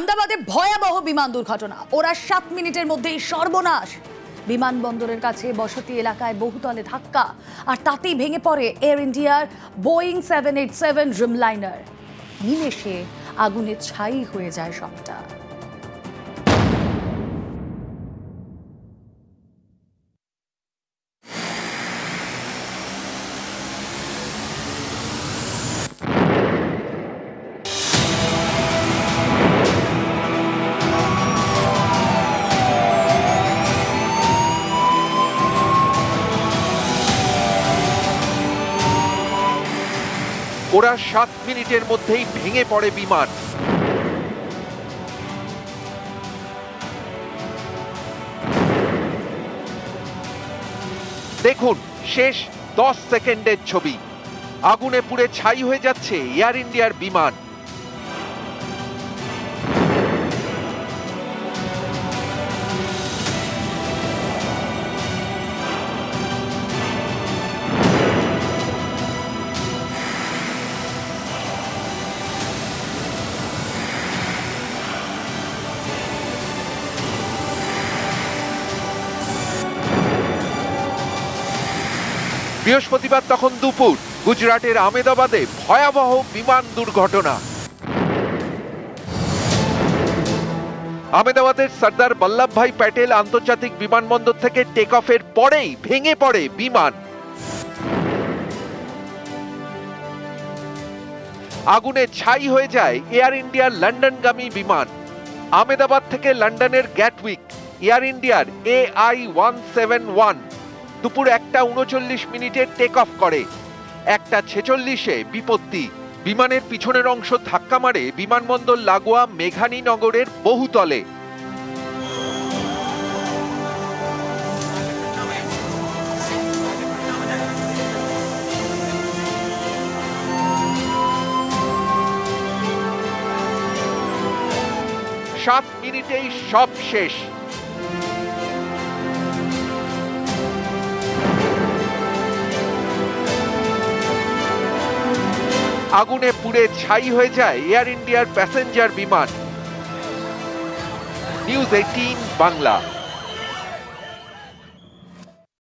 আহমেদাবাদে ভয়াবহ বিমান দুর্ঘটনা। ওরা 7 মিনিটের মধ্যেই সর্বনাশ। বিমানবন্দরের কাছে বসতি এলাকায় বহুতলে ধাক্কা, আর তাতেই ভেঙে পড়ে এয়ার ইন্ডিয়ার বোয়িং 787 ড্রিমলাইনার। নিমেষে আগুনে ছাই হয়ে যায় সবটা। ওরা 7 মিনিটের মধ্যেই ভেঙে পড়ে বিমান। দেখুন শেষ 10 সেকেন্ডের ছবি। আগুনে পুড়ে ছাই হয়ে যাচ্ছে এয়ার ইন্ডিয়ার বিমান। বৃহস্পতিবার তখন দুপুর গুজরাটের আহমেদাবাদে ভয়াবহ বিমান দুর্ঘটনা। আহমেদাবাদের সর্দার বল্লভভাই প্যাটেল আন্তর্জাতিক বিমানবন্দর থেকে টেক অফের পরেই ভেঙে পড়ে বিমান। আগুনে ছাই হয়ে যায় এয়ার ইন্ডিয়ার লন্ডনগামী বিমান। আহমেদাবাদ থেকে লন্ডনের গ্যাটউইক এয়ার ইন্ডিয়ার AI-171 দুপুর 1:39 টেক অফ করে। 1:46-এ বিপত্তি। বিমানের পিছনের অংশ ধাক্কা মারে বিমানবন্দর লাগোয়া মেঘানী নগরের বহুতলে। সাত মিনিটেই সব শেষ। আগুনে পুড়ে ছাই হয়ে যায় এয়ার ইন্ডিয়ার প্যাসেঞ্জার বিমান। নিউজ 18 বাংলা।